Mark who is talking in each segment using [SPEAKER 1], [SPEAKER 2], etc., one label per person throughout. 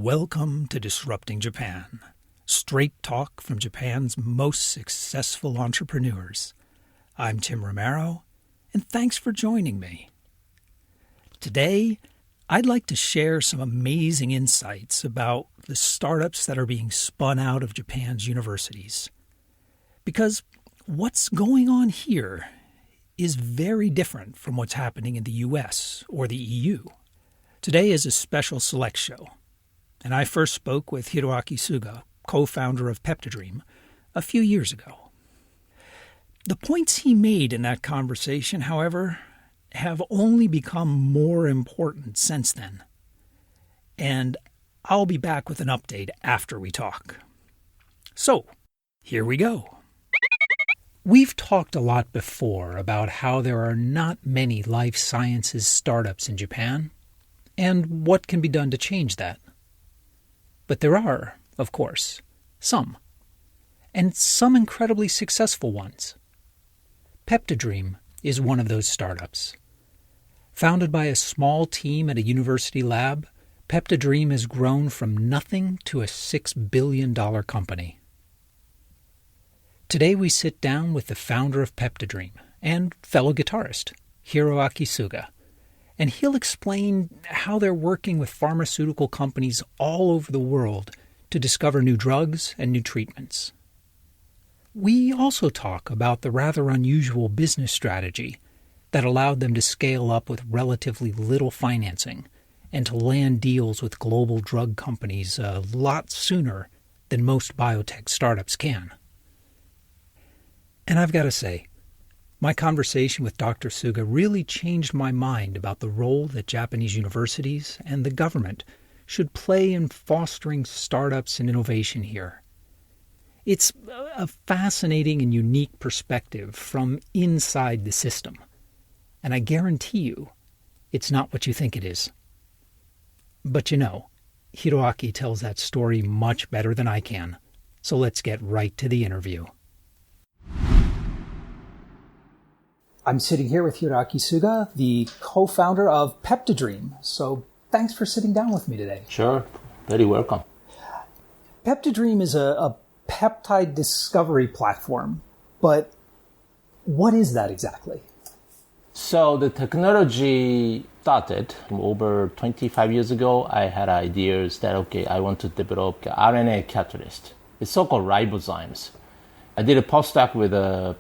[SPEAKER 1] Welcome to Disrupting Japan, straight talk from Japan's most successful entrepreneurs. I'm Tim Romero, and thanks for joining me. Today, I'd like to share some amazing insights about the startups that are being spun out of Japan's universities. Because what's going on here is very different from what's happening in the US or the EU. Today is a special select show, and I first spoke with Hiroaki Suga, co-founder of PeptiDream, a few years ago. The points he made in that conversation, however, have only become more important since then. And I'll be back with an update after we talk. So, here we go. We've talked a lot before about how there are not many life sciences startups in Japan, and what can be done to change that. But there are, of course, some, and some incredibly successful ones. PeptiDream is one of those startups. Founded by a small team at a university lab, PeptiDream has grown from nothing to a $6 billion company. Today we sit down with the founder of PeptiDream and fellow guitarist, Hiroaki Suga, and he'll explain how they're working with pharmaceutical companies all over the world to discover new drugs and new treatments. We also talk about the rather unusual business strategy that allowed them to scale up with relatively little financing and to land deals with global drug companies a lot sooner than most biotech startups can. And I've got to say, my conversation with Dr. Suga really changed my mind about the role that Japanese universities and the government should play in fostering startups and innovation here. It's a fascinating and unique perspective from inside the system, and I guarantee you, it's not what you think it is. But you know, Hiroaki tells that story much better than I can, so let's get right to the interview. I'm sitting here with Hiroaki Suga, the co-founder of PeptiDream. So thanks for sitting down with me today.
[SPEAKER 2] Sure. Very welcome.
[SPEAKER 1] PeptiDream is a peptide discovery platform, but what is that exactly?
[SPEAKER 2] So the technology started over 25 years ago. I had ideas that, I want to develop RNA catalyst. It's so-called ribozymes. I did a postdoc with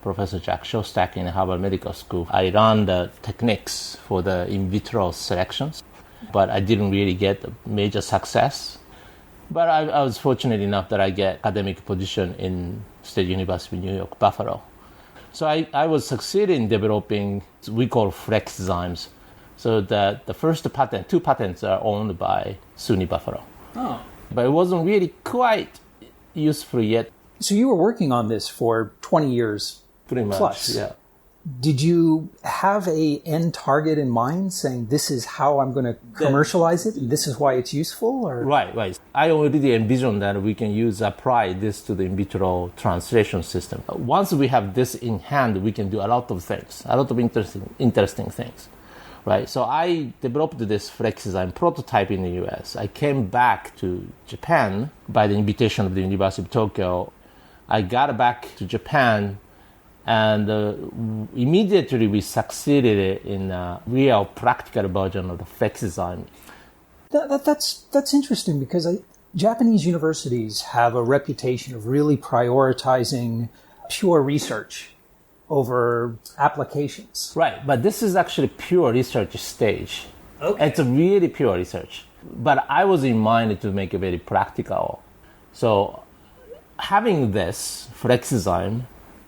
[SPEAKER 2] Professor Jack Shostak in Harvard Medical School. I ran the techniques for the in vitro selections, but I didn't really get major success. But I was fortunate enough that I get academic position in State University of New York, Buffalo. So I was succeeding in developing, we call flexzymes. So the first patent, 2 patents are owned by SUNY Buffalo. Oh. But it wasn't really quite useful yet.
[SPEAKER 1] So you were working on this for 20 years
[SPEAKER 2] Pretty much,
[SPEAKER 1] plus.
[SPEAKER 2] Yeah.
[SPEAKER 1] Did you have an end target in mind, saying this is how I'm going to commercialize it, and this is why it's useful? Or?
[SPEAKER 2] Right. I already envisioned that we can apply this to the in vitro translation system. Once we have this in hand, we can do a lot of things, a lot of interesting things. Right, so I developed this flexzyme prototype in the US. I came back to Japan by the invitation of the University of Tokyo. I got back to Japan, and immediately we succeeded in a real practical version of the flexzyme.
[SPEAKER 1] That's interesting because Japanese universities have a reputation of really prioritizing pure research over applications.
[SPEAKER 2] Right, but this is actually pure research stage. Okay. It's a really pure research. But I was in mind to make it very practical. So having this flexzyme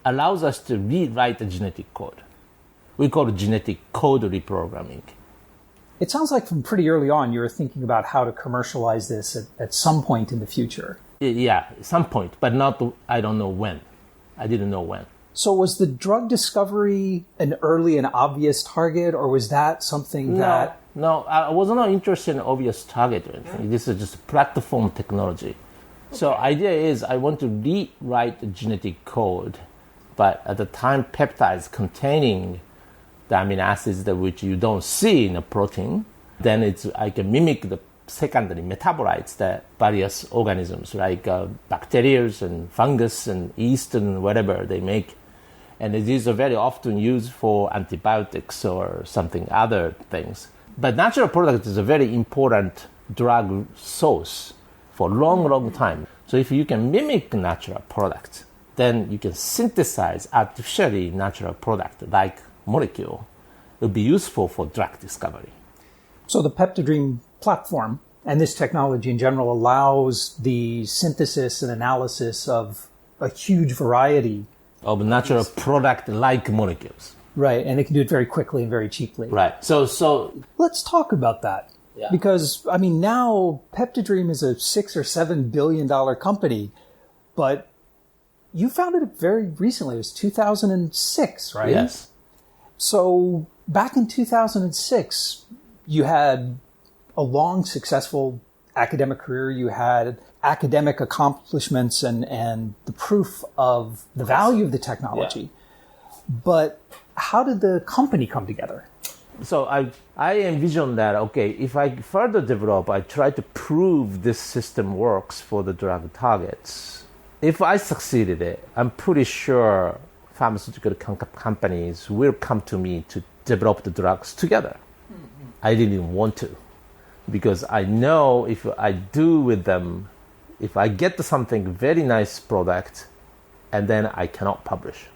[SPEAKER 2] allows us to rewrite the genetic code. We call it genetic code reprogramming.
[SPEAKER 1] It sounds like from pretty early on you were thinking about how to commercialize this at some point in the future.
[SPEAKER 2] Yeah, some point, but I don't know when. I didn't know when.
[SPEAKER 1] So was the drug discovery an early and obvious target, or was that something that...
[SPEAKER 2] No, I was not interested in obvious target or anything. This is just a platform technology. Okay. So idea is I want to rewrite the genetic code, but at the time peptides containing the amino acids that which you don't see in a protein, then I can mimic the secondary metabolites that various organisms like bacteria and fungus and yeast and whatever they make. And these are very often used for antibiotics or something other things. But natural product is a very important drug source for a long, long time. So if you can mimic natural product, then you can synthesize artificially natural product like molecule. It will be useful for drug discovery.
[SPEAKER 1] So the PeptiDream platform and this technology in general allows the synthesis and analysis of a huge variety
[SPEAKER 2] of natural product like molecules.
[SPEAKER 1] Right, and it can do it very quickly and very cheaply.
[SPEAKER 2] Right. So
[SPEAKER 1] let's talk about that. Yeah. Because, I mean, now PeptiDream is a $6 or $7 billion company, but you founded it very recently. It was 2006, right?
[SPEAKER 2] Yes.
[SPEAKER 1] So back in 2006, you had a long, successful academic career. You had academic accomplishments and the proof of the value of the technology. Yeah. But how did the company come together?
[SPEAKER 2] So I envision that, okay, if I further develop, I try to prove this system works for the drug targets. If I succeeded it, I'm pretty sure pharmaceutical companies will come to me to develop the drugs together. Mm-hmm. I didn't want to, because I know if I do with them, if I get something very nice product, and then I cannot publish.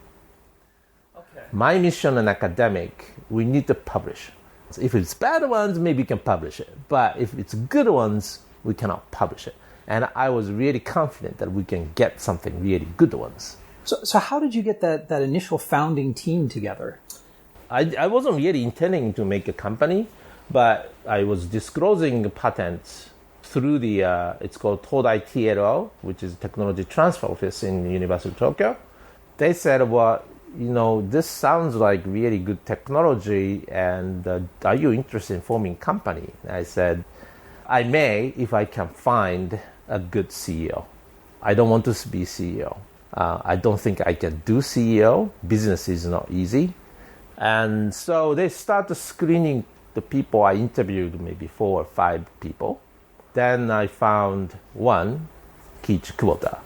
[SPEAKER 2] Okay. My mission in academic, we need to publish. So if it's bad ones, maybe we can publish it. But if it's good ones, we cannot publish it. And I was really confident that we can get something really good ones.
[SPEAKER 1] So how did you get that initial founding team together?
[SPEAKER 2] I wasn't really intending to make a company, but I was disclosing patents through the, it's called Todai TLO, which is Technology Transfer Office in the University of Tokyo. They said, well, this sounds like really good technology, and are you interested in forming a company? I said, I may if I can find a good CEO. I don't want to be CEO. I don't think I can do CEO. Business is not easy. And so they started screening the people. I interviewed maybe 4 or 5 people. Then I found one, Kiichi Kubota.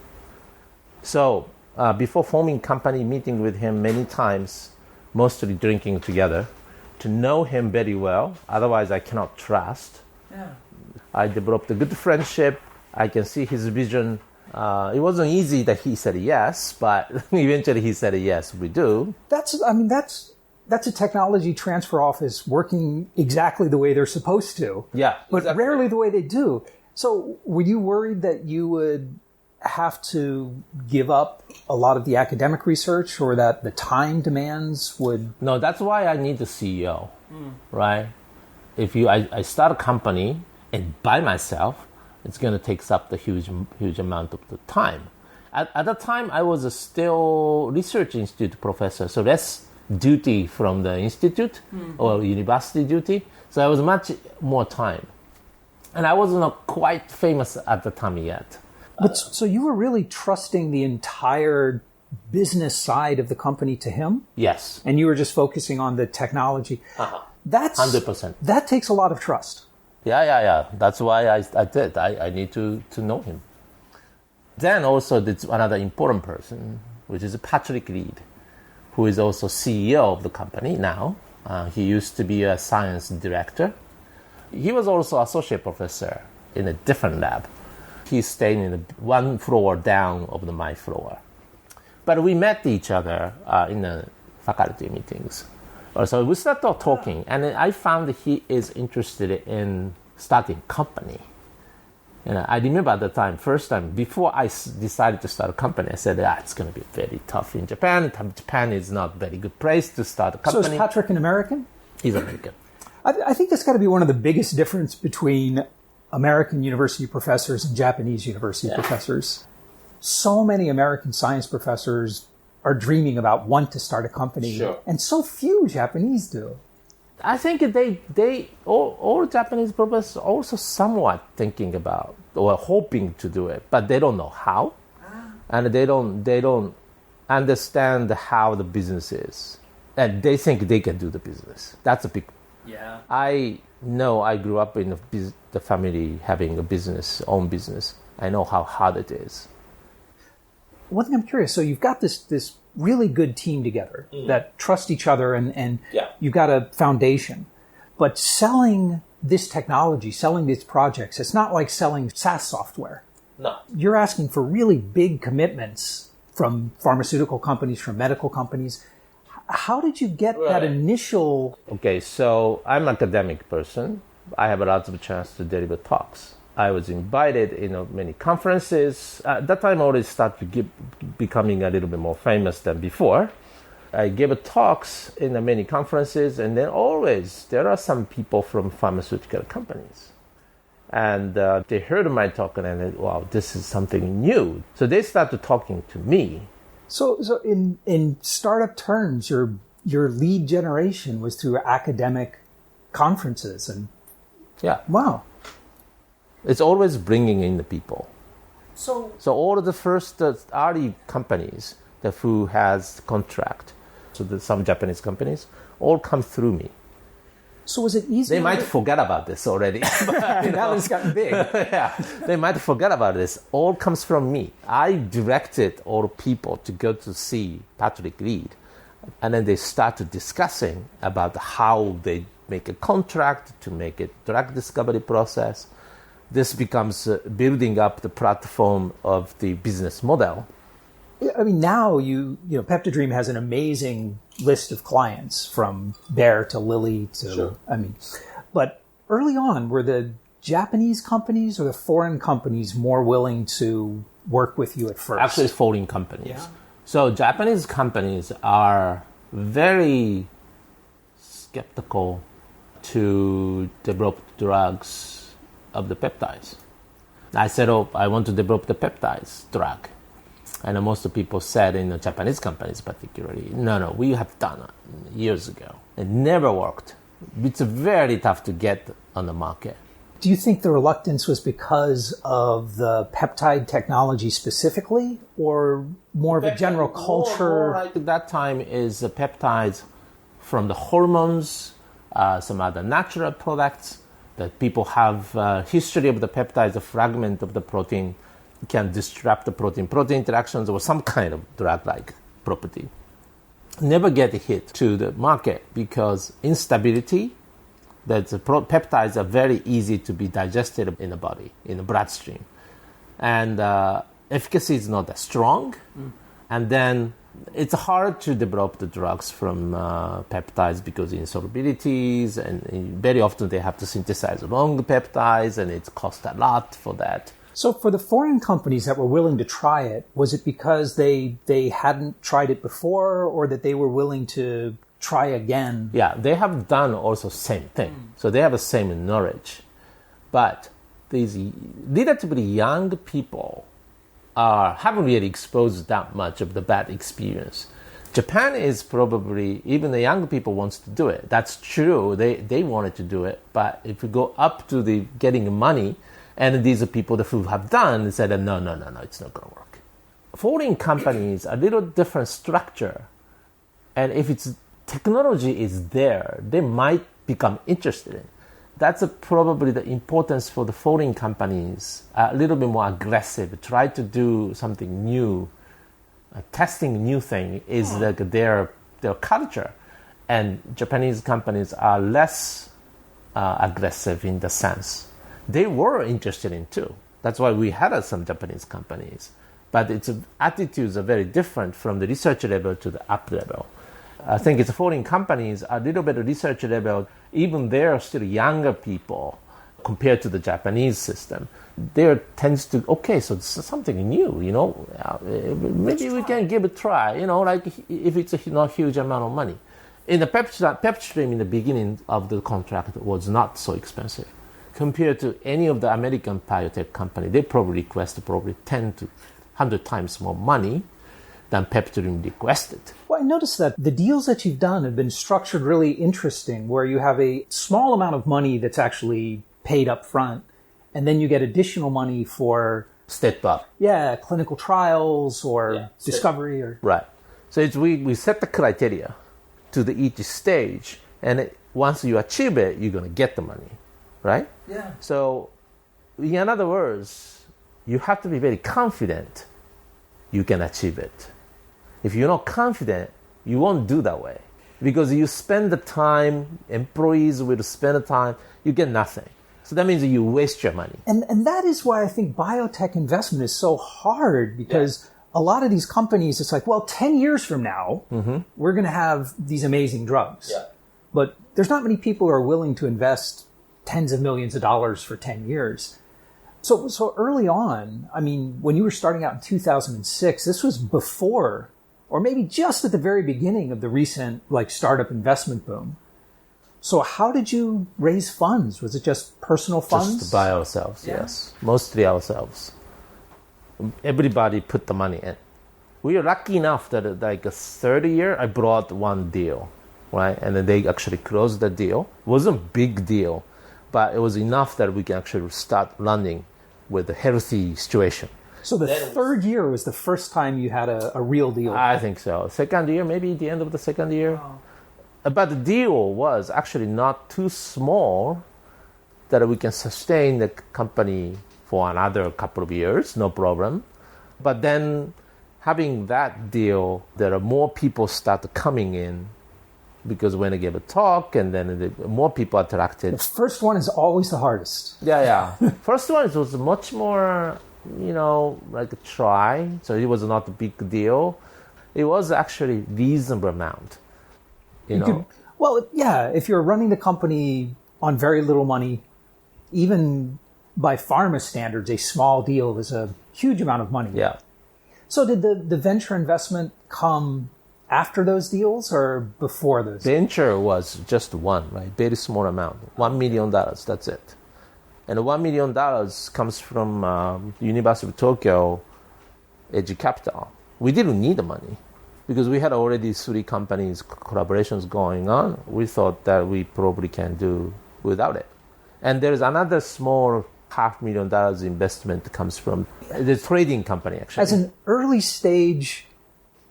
[SPEAKER 2] So before forming company, meeting with him many times, mostly drinking together, to know him very well. Otherwise, I cannot trust. Yeah. I developed a good friendship. I can see his vision. It wasn't easy that he said yes, but eventually he said yes, we do.
[SPEAKER 1] That's a technology transfer office working exactly the way they're supposed to.
[SPEAKER 2] Yeah.
[SPEAKER 1] But exactly. Rarely the way they do. So were you worried that you would have to give up a lot of the academic research, or that the time demands would...
[SPEAKER 2] No, that's why I need the CEO, right? If I start a company and by myself, it's going to take up the huge amount of the time. At the time, I was still research institute professor, so less duty from the institute or university duty. So I was much more time. And I was not quite famous at the time yet.
[SPEAKER 1] But so you were really trusting the entire business side of the company to him?
[SPEAKER 2] Yes.
[SPEAKER 1] And you were just focusing on the technology. That's
[SPEAKER 2] 100%.
[SPEAKER 1] That takes a lot of trust.
[SPEAKER 2] Yeah. That's why I did. I need to know him. Then also there's another important person, which is Patrick Reed, who is also CEO of the company now. He used to be a science director. He was also associate professor in a different lab. He stayed in one floor down of my floor. But we met each other in the faculty meetings. So we started talking, and I found that he is interested in starting a company. And I remember at the time, first time, before I decided to start a company, I said, it's going to be very tough in Japan. Japan is not a very good place to start a company.
[SPEAKER 1] So is Patrick an American?
[SPEAKER 2] He's American.
[SPEAKER 1] I think that's got to be one of the biggest difference between American university professors and Japanese university professors. So many American science professors are dreaming about wanting to start a company, and so few Japanese do.
[SPEAKER 2] I think all Japanese professors are also somewhat thinking about or hoping to do it, but they don't know how, and they don't understand how the business is, and they think they can do the business. That's a big
[SPEAKER 1] Yeah.
[SPEAKER 2] I know I grew up in the family having a business, own business. I know how hard it is.
[SPEAKER 1] One thing I'm curious, so you've got this really good team together that trust each other and you've got a foundation. But selling this technology, selling these projects, it's not like selling SaaS software.
[SPEAKER 2] No.
[SPEAKER 1] You're asking for really big commitments from pharmaceutical companies, from medical companies. How did you get that initial...
[SPEAKER 2] Okay, so I'm an academic person. I have a lot of chance to deliver talks. I was invited in many conferences. At that time, I already started becoming a little bit more famous than before. I gave talks in many conferences, and then always there are some people from pharmaceutical companies. And they heard my talk, and they said, wow, this is something new. So they started talking to me.
[SPEAKER 1] So in startup terms, your lead generation was through academic conferences. And
[SPEAKER 2] yeah.
[SPEAKER 1] Wow.
[SPEAKER 2] It's always bringing in the people.
[SPEAKER 1] So
[SPEAKER 2] all of the first early companies who has contract, so some Japanese companies, all come through me.
[SPEAKER 1] So was it easy?
[SPEAKER 2] They might forget about this already.
[SPEAKER 1] But, now it's gotten big.
[SPEAKER 2] Yeah, they might forget about this. All comes from me. I directed all people to go to see Patrick Reed. And then they started discussing about how they make a contract to make a drug discovery process. This becomes building up the platform of the business model.
[SPEAKER 1] I mean, now PeptiDream has an amazing list of clients from Bayer to Lilly to,
[SPEAKER 2] Sure.
[SPEAKER 1] But early on, were the Japanese companies or the foreign companies more willing to work with you at first?
[SPEAKER 2] Actually, it's foreign companies.
[SPEAKER 1] Yeah.
[SPEAKER 2] So Japanese companies are very skeptical to develop drugs of the peptides. I said, I want to develop the peptides drug. And most of the people said, in the Japanese companies particularly, no, we have done it years ago. It never worked. It's very tough to get on the market.
[SPEAKER 1] Do you think the reluctance was because of the peptide technology specifically, or more of a general culture?
[SPEAKER 2] More like at that time is the peptides from the hormones, some other natural products that people have history of the peptides, a fragment of the protein can disrupt the protein-protein interactions or some kind of drug-like property. Never get hit to the market because instability, that the peptides are very easy to be digested in the body, in the bloodstream. And efficacy is not that strong. And then it's hard to develop the drugs from peptides because insolubilities, and very often they have to synthesize long peptides, and it costs a lot for that.
[SPEAKER 1] So for the foreign companies that were willing to try it, was it because they hadn't tried it before, or that they were willing to try again?
[SPEAKER 2] Yeah, they have done also same thing. So they have the same knowledge. But these relatively young people haven't really exposed that much of the bad experience. Japan is probably, even the young people wants to do it. That's true. They wanted to do it. But if you go up to the getting money, and these are people who have done, said, no, it's not going to work. Foreign companies, a little different structure. And if it's technology is there, they might become interested in. That's probably the importance for the foreign companies, a little bit more aggressive, try to do something new. Testing new thing is like their culture. And Japanese companies are less aggressive in the sense. They were interested in too. That's why we had some Japanese companies. But its attitudes are very different from the research level to the up level. I think it's foreign companies, a little bit of research level, even they're still younger people compared to the Japanese system. There tends to, so this is something new, maybe we can give it a try, like if it's not a huge amount of money. In the PeptiDream in the beginning of the contract was not so expensive. Compared to any of the American biotech company, they probably request 10 to 100 times more money than PeptiDream requested.
[SPEAKER 1] Well, I noticed that the deals that you've done have been structured really interesting, where you have a small amount of money that's actually paid up front, and then you get additional money for
[SPEAKER 2] step up.
[SPEAKER 1] Yeah, clinical trials or discovery.
[SPEAKER 2] Right. So we set the criteria to each stage, And once you achieve it, you're going to get the money, right?
[SPEAKER 1] Yeah.
[SPEAKER 2] So in other words, you have to be very confident you can achieve it. If you're not confident, you won't do that way. Because you spend the time, employees will spend the time, you get nothing. So that means you waste your money.
[SPEAKER 1] And that is why I think biotech investment is so hard, because a lot of these companies, it's like, well, 10 years from now, we're going to have these amazing drugs.
[SPEAKER 2] Yeah.
[SPEAKER 1] But there's not many people who are willing to invest tens of millions of dollars for 10 years. So early on, I mean, when you were starting out in 2006, this was before, or maybe just at the very beginning of the recent startup investment boom. So how did you raise funds? Was it just personal funds?
[SPEAKER 2] Just by ourselves, yes. Mostly ourselves. Everybody put the money in. We were lucky enough that a third year, I brought one deal, right? And then they actually closed the deal. It wasn't a big deal, but it was enough that we can actually start running with a healthy situation.
[SPEAKER 1] So the third year was the first time you had a real deal?
[SPEAKER 2] I think so. Second year, maybe the end of the second year. Oh. But the deal was actually not too small that we can sustain the company for another couple of years, no problem. But then having that deal, there are more people start coming in because when I give a talk and then more people attracted.
[SPEAKER 1] The first one is always the hardest.
[SPEAKER 2] Yeah. First one was much more, like a try. So it was not a big deal. It was actually reasonable amount.
[SPEAKER 1] If you're running the company on very little money, even by pharma standards, a small deal is a huge amount of money.
[SPEAKER 2] Yeah.
[SPEAKER 1] So did the venture investment come after those deals or before those?
[SPEAKER 2] Venture was just one, right? Very small amount, $1 million, that's it. And $1 million comes from University of Tokyo Edge Capital. We didn't need the money because we had already 3 companies, collaborations going on. We thought that we probably can do without it. And there's another small $500,000 investment that comes from the trading company, actually.
[SPEAKER 1] As an early stage,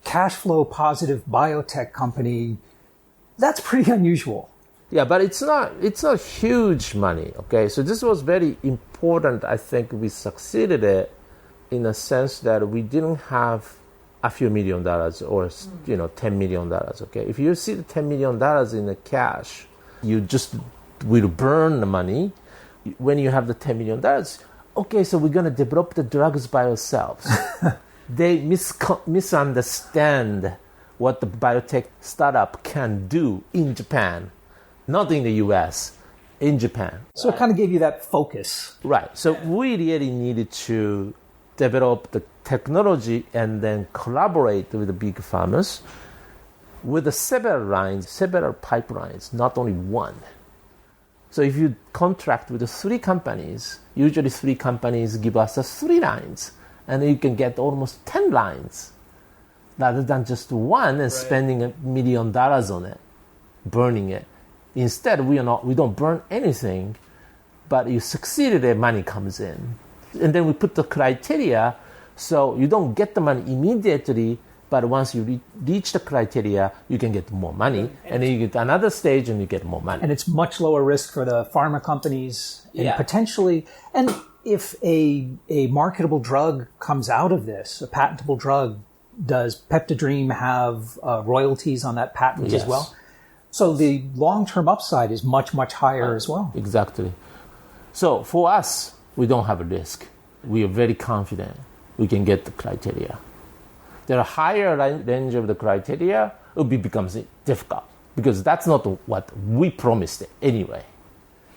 [SPEAKER 1] cash flow positive biotech company, that's pretty unusual.
[SPEAKER 2] Yeah, but it's not huge money, okay? So this was very important. I think we succeeded it in a sense that we didn't have a few $1 million or, $10 million, okay? If you see the $10 million in the cash, you just will burn the money. When you have the $10 million, okay, so we're going to develop the drugs by ourselves. They misunderstand what the biotech startup can do in Japan, not in the US, in Japan.
[SPEAKER 1] So it kind of gave you that focus.
[SPEAKER 2] Right. So we really needed to develop the technology and then collaborate with the big farmers with several pipelines, not only one. So if you contract with 3 companies, usually 3 companies give us 3 lines, and you can get almost 10 lines rather than just one and spending $1 million on it, burning it. Instead, we don't burn anything, but you succeeded and money comes in. And then we put the criteria, so you don't get the money immediately, but once you reach the criteria, you can get more money. And then you get another stage and you get more money.
[SPEAKER 1] And it's much lower risk for the pharma companies. And potentially, and if a marketable drug comes out of this, a patentable drug, does PeptiDream have royalties on that patent as well? So the long-term upside is much, much higher as well.
[SPEAKER 2] Exactly. So for us, we don't have a risk. We are very confident we can get the criteria. There are higher range of the criteria, becomes difficult because that's not what we promised anyway.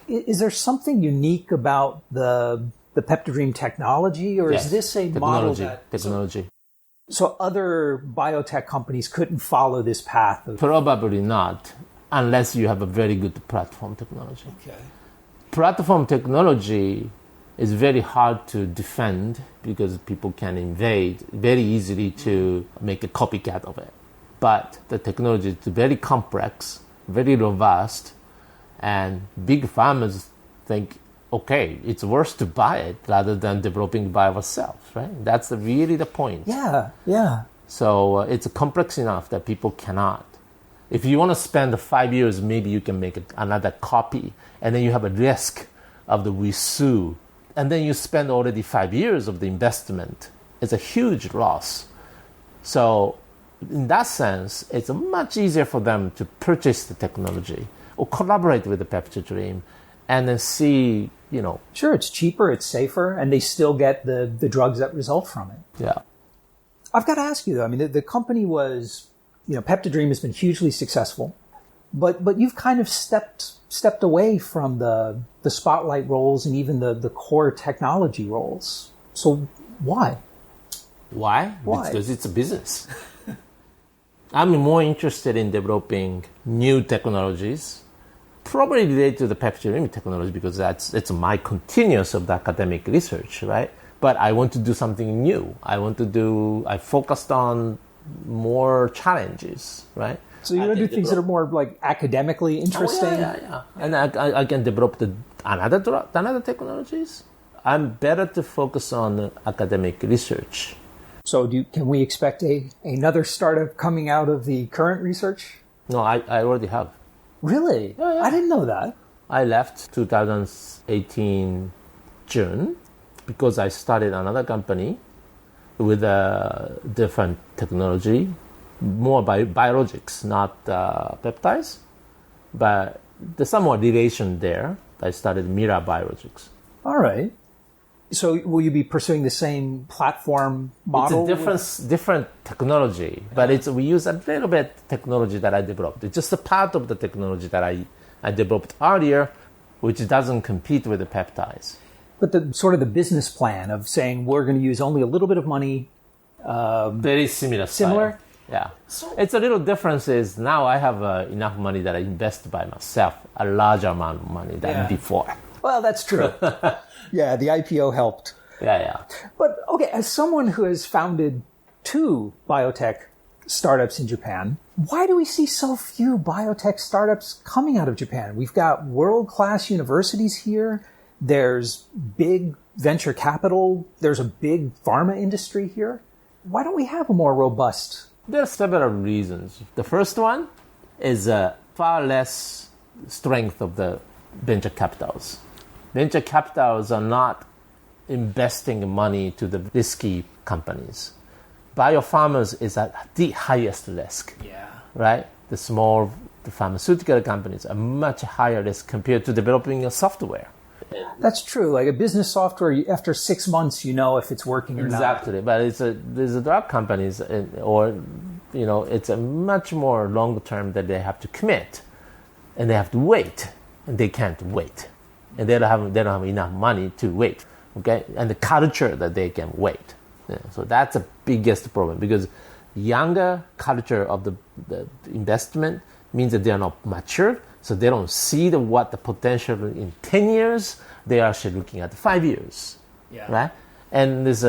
[SPEAKER 1] Is there something unique about the PeptiDream technology, or is this a model that...
[SPEAKER 2] Technology.
[SPEAKER 1] So other biotech companies couldn't follow this path?
[SPEAKER 2] Probably not, unless you have a very good platform technology.
[SPEAKER 1] Okay.
[SPEAKER 2] Platform technology is very hard to defend because people can invade very easily to make a copycat of it. But the technology is very complex, very robust, and big farmers think, okay, it's worth to buy it rather than developing by ourselves, right? That's really the point.
[SPEAKER 1] Yeah.
[SPEAKER 2] So it's complex enough that people cannot If you want to spend 5 years, maybe you can make another copy, and then you have a risk of the resue, and then you spend already 5 years of the investment. It's a huge loss. So in that sense, it's much easier for them to purchase the technology or collaborate with the PeptiDream and then see,
[SPEAKER 1] Sure, it's cheaper, it's safer, and they still get the drugs that result from it.
[SPEAKER 2] Yeah.
[SPEAKER 1] I've got to ask you, though, I mean, the company was, PeptiDream has been hugely successful, but you've kind of stepped away from the spotlight roles and even the core technology roles. So why?
[SPEAKER 2] Why? Because it's a business. I'm more interested in developing new technologies, probably related to the PeptiDream technology, because it's my continuous of the academic research, right? But I want to do something new. I focused on more challenges, right?
[SPEAKER 1] So you want to do things that are more like academically interesting?
[SPEAKER 2] Yeah. And I can develop another technologies. I'm better to focus on academic research.
[SPEAKER 1] So can we expect another startup coming out of the current research?
[SPEAKER 2] No, I already have.
[SPEAKER 1] Really?
[SPEAKER 2] Yeah.
[SPEAKER 1] I didn't know that.
[SPEAKER 2] I left 2018 June because I started another company with a different technology, more biologics, not peptides. But there's some more relation there. I started Mira Biologics.
[SPEAKER 1] All right. So will you be pursuing the same platform model?
[SPEAKER 2] It's a different technology, but we use a little bit technology that I developed. It's just a part of the technology that I developed earlier, which doesn't compete with the peptides.
[SPEAKER 1] But the business plan of saying we're going to use only a little bit of money.
[SPEAKER 2] Very similar.
[SPEAKER 1] Similar?
[SPEAKER 2] Yeah. It's a little difference is now I have enough money that I invest by myself, a larger amount of money than before.
[SPEAKER 1] Well, that's true. Yeah, the IPO helped.
[SPEAKER 2] Yeah.
[SPEAKER 1] But, okay, as someone who has founded 2 biotech startups in Japan, why do we see so few biotech startups coming out of Japan? We've got world-class universities here. There's big venture capital. There's a big pharma industry here. Why don't we have a more robust?
[SPEAKER 2] There are several reasons. The first one is far less strength of the venture capitals. Venture capitals are not investing money to the risky companies. Biopharmas is at the highest risk.
[SPEAKER 1] Yeah.
[SPEAKER 2] Right? The pharmaceutical companies are much higher risk compared to developing a software.
[SPEAKER 1] That's true. Like a business software, after 6 months, you know if it's working or not.
[SPEAKER 2] Exactly. But there's a drug companies, it's a much more long term that they have to commit, and they have to wait, and they can't wait. And they don't have enough money to wait, okay? And the culture that they can wait. Yeah, so that's the biggest problem, because younger culture of the investment means that they are not mature, so they don't see what the potential in 10 years. They are actually looking at 5 years, right? And there's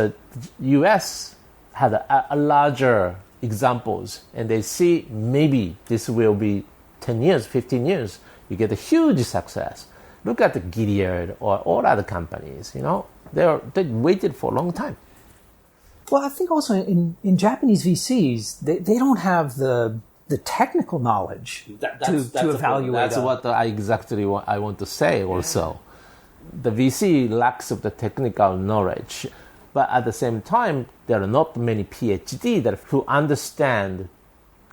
[SPEAKER 2] U.S. had a larger examples, and they see maybe this will be 10 years, 15 years. You get a huge success. Look at the Gilead or all other companies, they waited for a long time.
[SPEAKER 1] Well, I think also in Japanese VCs, they don't have the technical knowledge to evaluate.
[SPEAKER 2] That's what I want to say also. The VC lacks of the technical knowledge, but at the same time, there are not many PhD who understand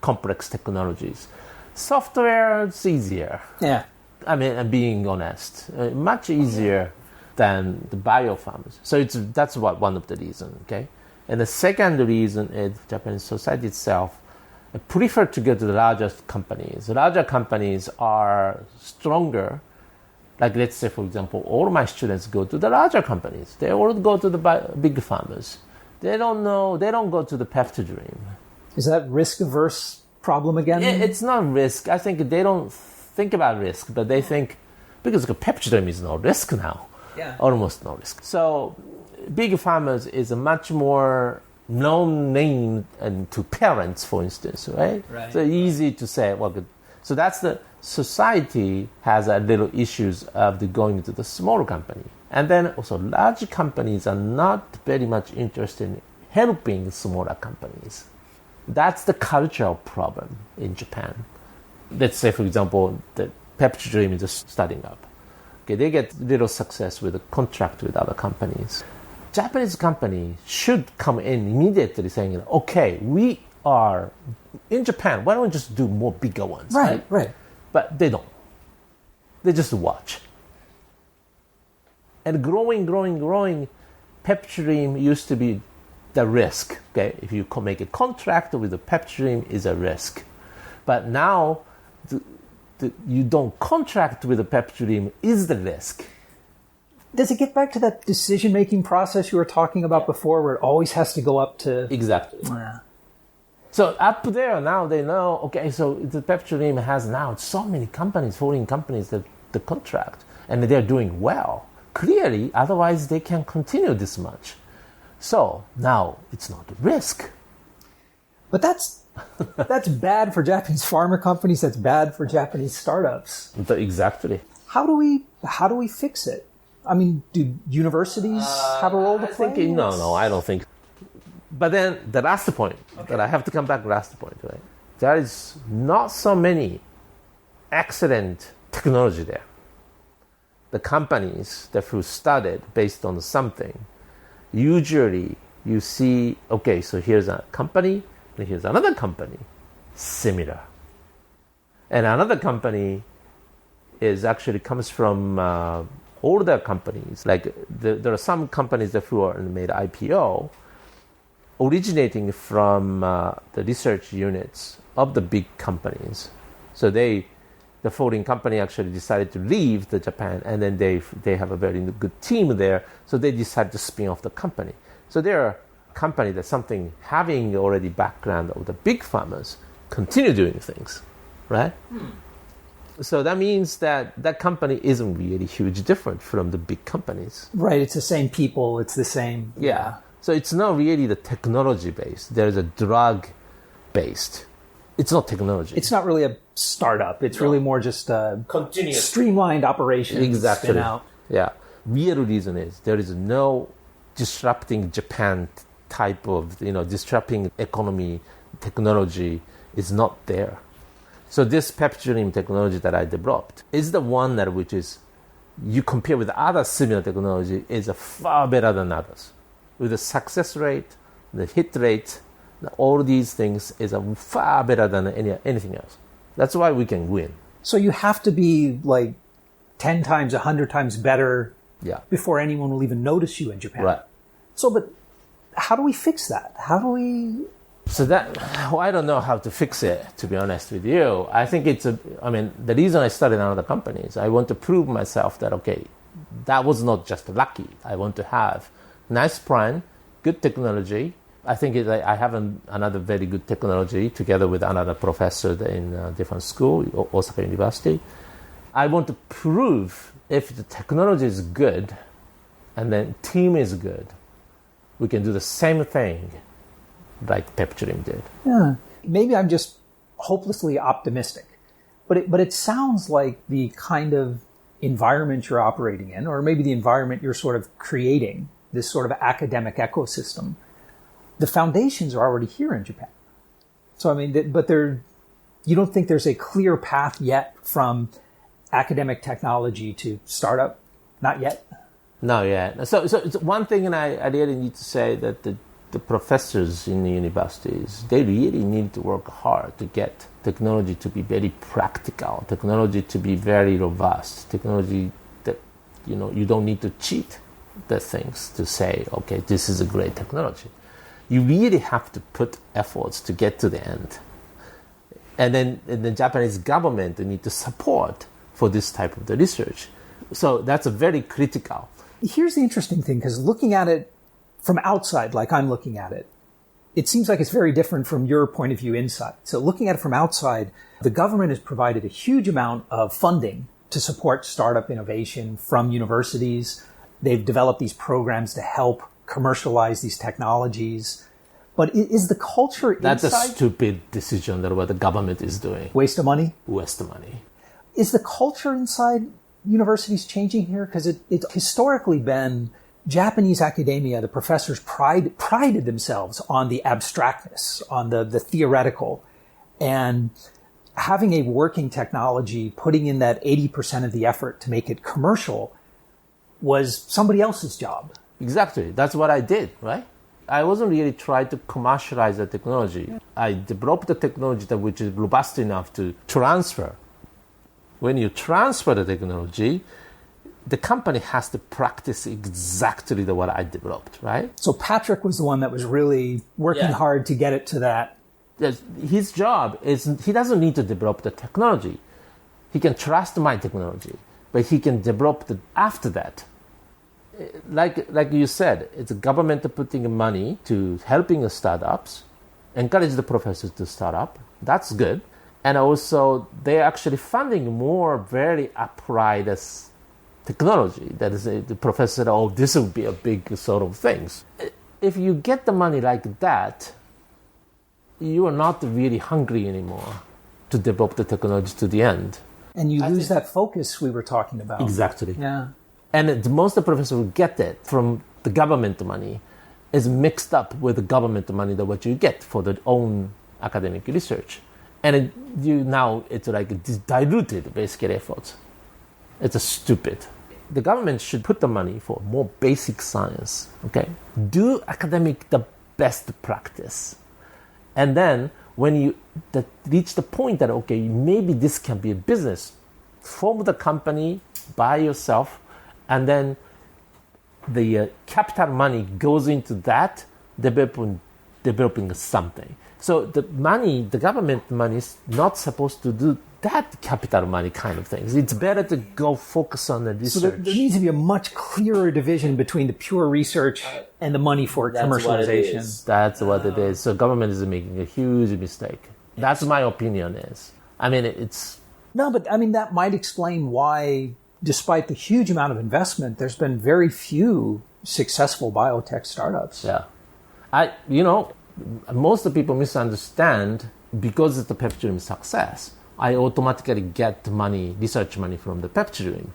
[SPEAKER 2] complex technologies. Software is easier.
[SPEAKER 1] Yeah.
[SPEAKER 2] I mean, I'm being honest, much easier than the biopharmas. So that's one of the reasons, okay? And the second reason is Japanese society itself prefer to go to the largest companies. Larger companies are stronger. Like, let's say, for example, all my students go to the larger companies. They all go to the big farmers. They don't go to the PeptiDream.
[SPEAKER 1] Is that risk-averse problem again?
[SPEAKER 2] It's not risk. I think they don't think about risk, but they think, because PeptiDream is no risk now.
[SPEAKER 1] Yeah.
[SPEAKER 2] Almost no risk. So big farmers is a much more known name and to parents, for instance, right? So easy to say, so that's the society has a little issues of going to the smaller company. And then also large companies are not very much interested in helping smaller companies. That's the cultural problem in Japan. Let's say, for example, that PeptiDream is just starting up. Okay, they get little success with a contract with other companies. Japanese company should come in immediately saying, okay, we are in Japan. Why don't we just do more bigger ones?
[SPEAKER 1] Right.
[SPEAKER 2] But they don't. They just watch. And growing, PeptiDream used to be the risk. Okay, if you make a contract with a PeptiDream, is a risk. But now, you don't contract with a PeptiDream is the risk.
[SPEAKER 1] Does it get back to that decision-making process you were talking about before, where it always has to go up to...
[SPEAKER 2] Exactly.
[SPEAKER 1] Yeah.
[SPEAKER 2] So up there, now they know, okay, so the PeptiDream has now so many companies, foreign companies, that the contract, and they're doing well. Clearly, otherwise they can't continue this much. So now it's not a risk.
[SPEAKER 1] But that's bad for Japanese pharma companies. That's bad for Japanese startups.
[SPEAKER 2] Exactly.
[SPEAKER 1] How do we fix it? I mean, do universities have a role to play?
[SPEAKER 2] No, I don't think. But then the last point that I have to come back. Last point, right? There is not so many excellent technology there. The companies that who started based on something, usually you see, okay, so here's a company. And here's another company, similar. And another company is actually comes from older companies. Like there are some companies that who are made IPO, originating from the research units of the big companies. So the foreign company actually decided to leave Japan, and then they have a very good team there. So they decided to spin off the company. So there are company that something having already background of the big farmers continue doing things, right? So that means that company isn't really huge different from the big companies.
[SPEAKER 1] Right, it's the same people, it's the same...
[SPEAKER 2] Yeah. So it's not really the technology based. There's a drug based. It's not technology.
[SPEAKER 1] It's not really a startup. It's really more just a continuous streamlined operation.
[SPEAKER 2] Exactly.
[SPEAKER 1] Spin out.
[SPEAKER 2] Yeah. Real reason is there is no disrupting Japan type of, disrupting economy, technology is not there. So this PeptiDream technology that I developed is the one that which is, you compare with other similar technology, is far better than others. With the success rate, the hit rate, all these things is far better than anything else. That's why we can win.
[SPEAKER 1] So you have to be like 10 times, 100 times better before anyone will even notice you in Japan.
[SPEAKER 2] Right.
[SPEAKER 1] So, but how do we fix that? How do we...
[SPEAKER 2] So I don't know how to fix it, to be honest with you. I think the reason I started another company is I want to prove myself that, okay, that was not just lucky. I want to have nice plan, good technology. I think I have another very good technology together with another professor in a different school, Osaka University. I want to prove if the technology is good and then team is good, we can do the same thing like PeptiDream did.
[SPEAKER 1] Yeah. Maybe I'm just hopelessly optimistic, but it sounds like the kind of environment you're operating in, or maybe the environment you're sort of creating, this sort of academic ecosystem, the foundations are already here in Japan. So, I mean, you don't think there's a clear path yet from academic technology to startup? Not yet?
[SPEAKER 2] No, yet. So it's one thing, and I really need to say that the professors in the universities, they really need to work hard to get technology to be very practical, technology to be very robust, technology that, you don't need to cheat the things to say, okay, this is a great technology. You really have to put efforts to get to the end. And then the Japanese government need to support for this type of the research. So that's a very critical.
[SPEAKER 1] Here's the interesting thing, because looking at it from outside, like I'm looking at it, it seems like it's very different from your point of view inside. So looking at it from outside, the government has provided a huge amount of funding to support startup innovation from universities. They've developed these programs to help commercialize these technologies. But is the culture inside...
[SPEAKER 2] That's a stupid decision that what the government is doing.
[SPEAKER 1] Waste of money?
[SPEAKER 2] Waste of money.
[SPEAKER 1] Is the culture inside universities changing here? Because it's historically been Japanese academia, the professors prided themselves on the abstractness, on the theoretical. And having a working technology, putting in that 80% of the effort to make it commercial was somebody else's job.
[SPEAKER 2] Exactly. That's what I did, right? I wasn't really trying to commercialize the technology. I developed the technology which is robust enough to transfer. When you transfer the technology, the company has to practice exactly what I developed, right?
[SPEAKER 1] So Patrick was the one that was really working hard to get it to that.
[SPEAKER 2] Yes, his job is he doesn't need to develop the technology. He can trust my technology, but he can develop after that. Like you said, it's the government putting money to helping the startups, encourage the professors to start up. That's good. And also, they're actually funding more very applied technology. That is, the professor said, oh, this will be a big sort of things. If you get the money like that, you are not really hungry anymore to develop the technology to the end.
[SPEAKER 1] And you lose that focus we were talking about.
[SPEAKER 2] Exactly.
[SPEAKER 1] Yeah.
[SPEAKER 2] And most of the professors will get that from the government money is mixed up with the government money that what you get for their own academic research. And it's like diluted basically efforts. It's stupid. The government should put the money for more basic science, okay? Do academic the best practice. And then when you reach the point that, okay, maybe this can be a business, form the company by yourself, and then the capital money goes into that, developing something. So the government money is not supposed to do that capital money kind of things. It's better to go focus on the research.
[SPEAKER 1] So there needs to be a much clearer division between the pure research and the money for commercialization.
[SPEAKER 2] That's what it is. So government is making a huge mistake. That's my opinion is. I mean, it's...
[SPEAKER 1] No, but I mean, that might explain why, despite the huge amount of investment, there's been very few successful biotech startups.
[SPEAKER 2] Yeah. Most of the people misunderstand because it's the PeptiDream success. I automatically get money, research money from the PeptiDream.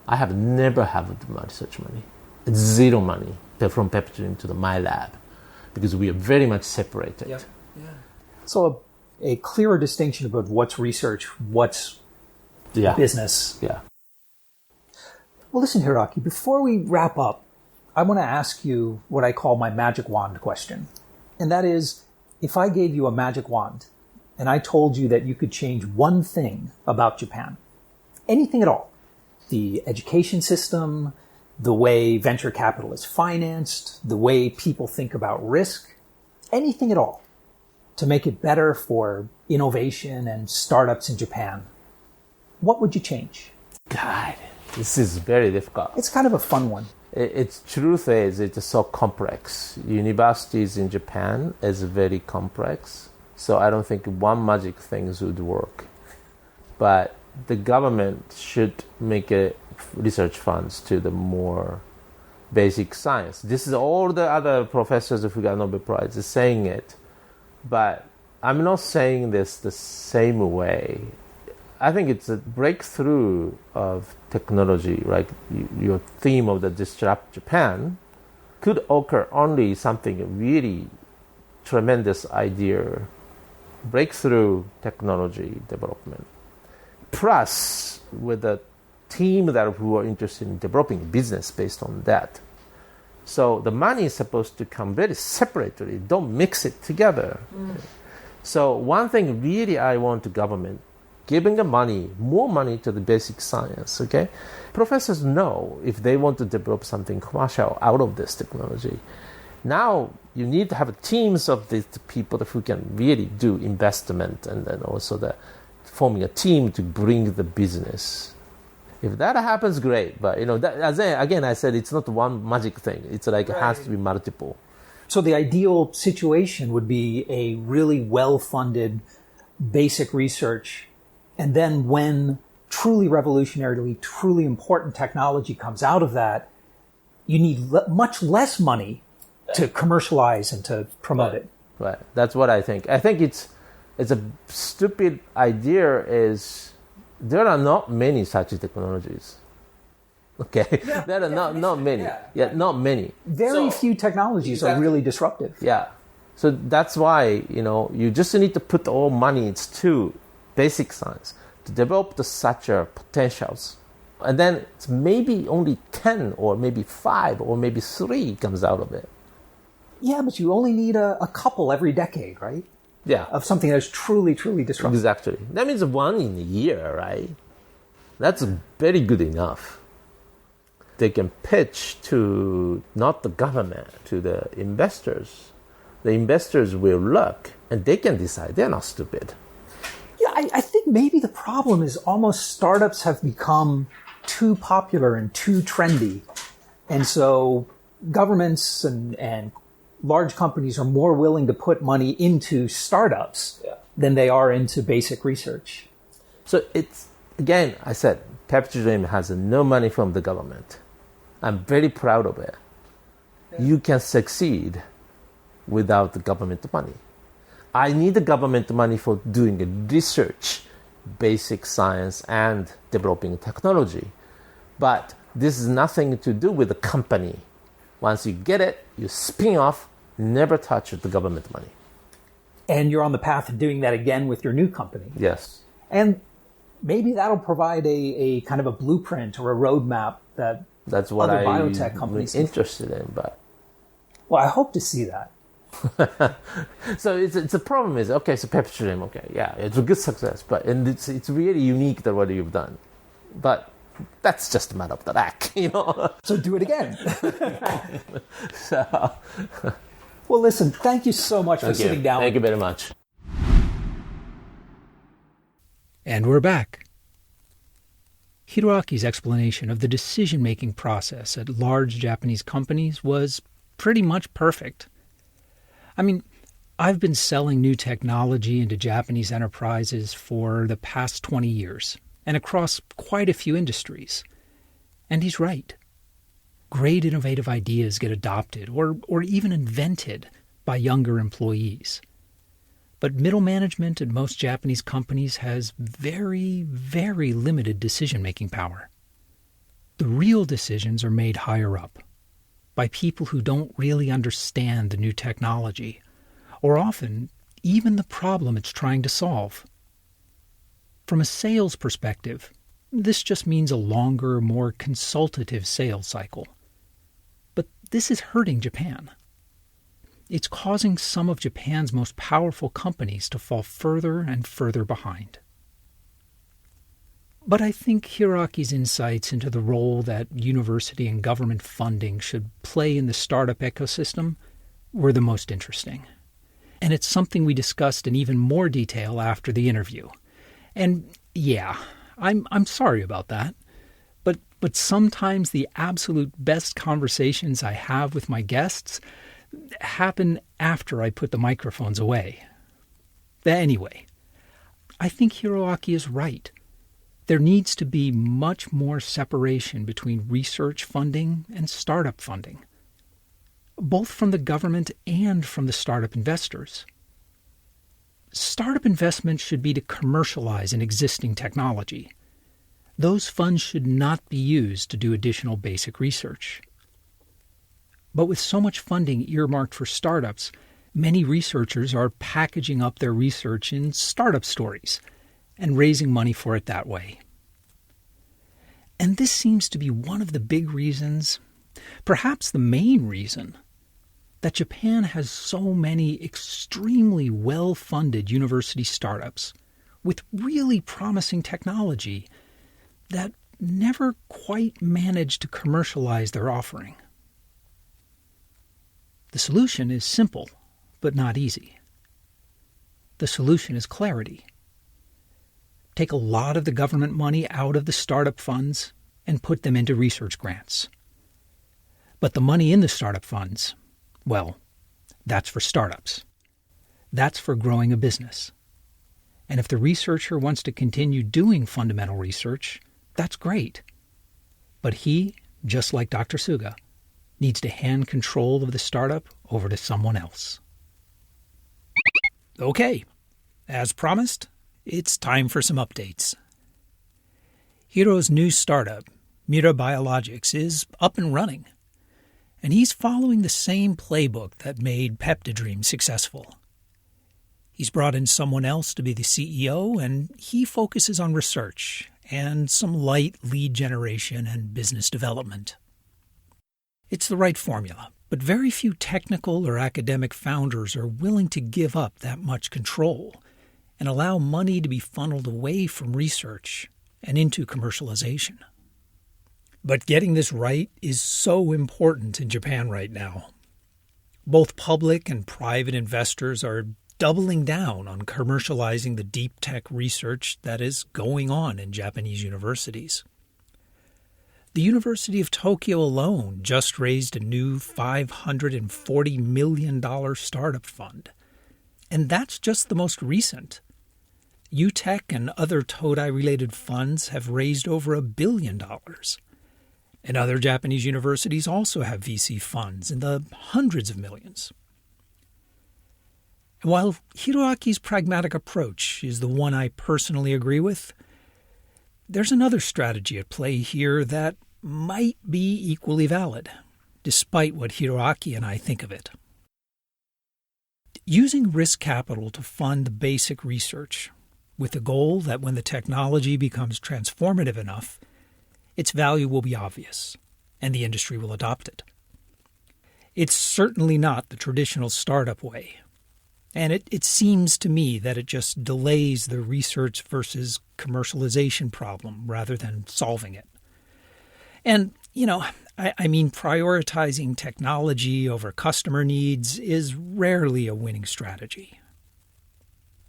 [SPEAKER 2] I have never had research money. It's zero money from PeptiDream to my lab because we are very much separated.
[SPEAKER 1] Yep. Yeah. So a clearer distinction about what's research, what's business.
[SPEAKER 2] Yeah.
[SPEAKER 1] Well, listen, Hiroaki, before we wrap up, I want to ask you what I call my magic wand question. And that is, if I gave you a magic wand and I told you that you could change one thing about Japan, anything at all, the education system, the way venture capital is financed, the way people think about risk, anything at all, to make it better for innovation and startups in Japan, what would you change?
[SPEAKER 2] God, this is very difficult.
[SPEAKER 1] It's kind of a fun one.
[SPEAKER 2] Its truth is it's so complex. Universities in Japan is very complex. So I don't think one magic thing would work. But the government should make research funds to the more basic science. This is all the other professors who got Nobel Prize is saying it. But I'm not saying this the same way. I think it's a breakthrough of technology, like your theme of the Disrupt Japan, could occur only something really tremendous idea, breakthrough technology development, plus with a team who are interested in developing business based on that. So the money is supposed to come very separately. Don't mix it together. So one thing really I want the government giving the more money to the basic science, okay? Professors know if they want to develop something commercial out of this technology. Now you need to have teams of these people who can really do investment and then also forming a team to bring the business. If that happens, great. But again, I said it's not one magic thing. It's like it has to be multiple.
[SPEAKER 1] So the ideal situation would be a really well-funded basic research. And then when truly revolutionary, truly important technology comes out of that, you need much less money to commercialize and to promote it.
[SPEAKER 2] Right. That's what I think. I think it's a stupid idea is there are not many such technologies. Okay. Yeah, there are not many. Yeah, not many.
[SPEAKER 1] Very few technologies are really disruptive.
[SPEAKER 2] Yeah. So that's why, you just need to put all money to basic science, to develop such potentials. And then it's maybe only 10 or maybe 5 or maybe 3 comes out of it.
[SPEAKER 1] Yeah, but you only need a couple every decade, right?
[SPEAKER 2] Yeah.
[SPEAKER 1] Of something that's truly, truly disruptive.
[SPEAKER 2] Exactly. That means 1 in a year, right? That's very good enough. They can pitch to not the government, to the investors. The investors will look and they can decide. They're not stupid.
[SPEAKER 1] Yeah, I think maybe the problem is almost startups have become too popular and too trendy. And so governments and large companies are more willing to put money into startups than they are into basic research.
[SPEAKER 2] So it's, again, I said, PeptiDream has no money from the government. I'm very proud of it. Yeah. You can succeed without the government money. I need the government money for doing research, basic science, and developing technology. But this is nothing to do with the company. Once you get it, you spin off, never touch the government money.
[SPEAKER 1] And you're on the path of doing that again with your new company.
[SPEAKER 2] Yes.
[SPEAKER 1] And maybe that'll provide a kind of a blueprint or a roadmap
[SPEAKER 2] that's what
[SPEAKER 1] other
[SPEAKER 2] I'm
[SPEAKER 1] biotech companies
[SPEAKER 2] interested in. But
[SPEAKER 1] well, I hope to see that.
[SPEAKER 2] So it's a problem is, okay, so PeptiDream, okay, yeah, it's a good success, but and it's really unique that what you've done. But that's just a matter of the luck, you know.
[SPEAKER 1] So do it again.
[SPEAKER 2] So,
[SPEAKER 1] well, listen, thank you so much for sitting down.
[SPEAKER 2] Thank you very much.
[SPEAKER 1] And we're back. Hiroaki's explanation of the decision-making process at large Japanese companies was pretty much perfect. I mean, I've been selling new technology into Japanese enterprises for the past 20 years and across quite a few industries. And he's right. Great innovative ideas get adopted or even invented by younger employees. But middle management at most Japanese companies has very, very limited decision-making power. The real decisions are made higher up, by people who don't really understand the new technology, or often even the problem it's trying to solve. From a sales perspective, this just means a longer, more consultative sales cycle. But this is hurting Japan. It's causing some of Japan's most powerful companies to fall further and further behind. But I think Hiroaki's insights into the role that university and government funding should play in the startup ecosystem were the most interesting. And it's something we discussed in even more detail after the interview. And yeah, I'm sorry about that. But sometimes the absolute best conversations I have with my guests happen after I put the microphones away. Anyway, I think Hiroaki is right. There needs to be much more separation between research funding and startup funding, both from the government and from the startup investors. Startup investment should be to commercialize an existing technology. Those funds should not be used to do additional basic research. But with so much funding earmarked for startups, many researchers are packaging up their research in startup stories and raising money for it that way. And this seems to be one of the big reasons, perhaps the main reason, that Japan has so many extremely well-funded university startups with really promising technology that never quite manage to commercialize their offering. The solution is simple, but not easy. The solution is clarity. Take a lot of the government money out of the startup funds and put them into research grants. But the money in the startup funds, well, that's for startups. That's for growing a business. And if the researcher wants to continue doing fundamental research, that's great. But he, just like Dr. Suga, needs to hand control of the startup over to someone else. Okay, as promised, it's time for some updates. Hiro's new startup, Mira Biologics, is up and running, and he's following the same playbook that made PeptiDream successful. He's brought in someone else to be the CEO, and he focuses on research and some light lead generation and business development. It's the right formula, but very few technical or academic founders are willing to give up that much control and allow money to be funneled away from research and into commercialization. But getting this right is so important in Japan right now. Both public and private investors are doubling down on commercializing the deep tech research that is going on in Japanese universities. The University of Tokyo alone just raised a new $540 million startup fund. And that's just the most recent. UTech and other Todai-related funds have raised over $1 billion. And other Japanese universities also have VC funds in the hundreds of millions. And while Hiroaki's pragmatic approach is the one I personally agree with, there's another strategy at play here that might be equally valid, despite what Hiroaki and I think of it. Using risk capital to fund the basic research, with the goal that when the technology becomes transformative enough, its value will be obvious, and the industry will adopt it. It's certainly not the traditional startup way, and it seems to me that it just delays the research versus commercialization problem rather than solving it. And, I mean, prioritizing technology over customer needs is rarely a winning strategy.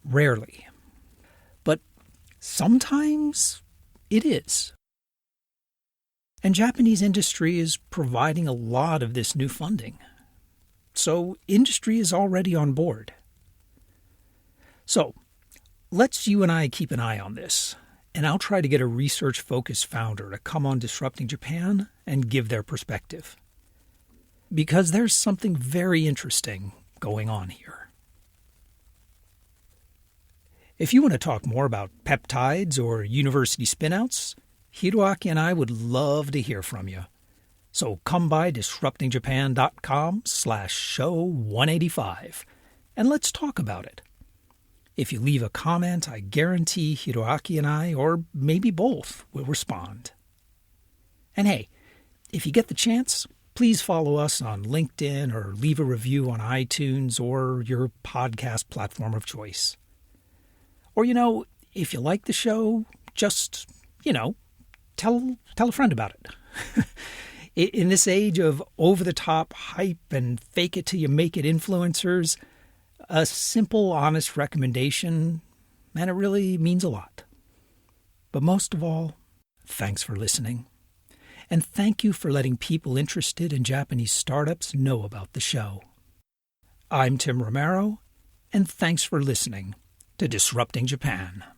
[SPEAKER 1] Rarely. But sometimes it is. And Japanese industry is providing a lot of this new funding. So industry is already on board. So let's you and I keep an eye on this, and I'll try to get a research-focused founder to come on Disrupting Japan and give their perspective. Because there's something very interesting going on here. If you want to talk more about peptides or university spinouts, Hiroaki and I would love to hear from you. So come by disruptingjapan.com/show185 and let's talk about it. If you leave a comment, I guarantee Hiroaki and I, or maybe both, will respond. And hey, if you get the chance, please follow us on LinkedIn or leave a review on iTunes or your podcast platform of choice. Or, if you like the show, just, tell a friend about it. In this age of over-the-top hype and fake-it-till-you-make-it influencers, a simple, honest recommendation, and it really means a lot. But most of all, thanks for listening. And thank you for letting people interested in Japanese startups know about the show. I'm Tim Romero, and thanks for listening to Disrupting Japan.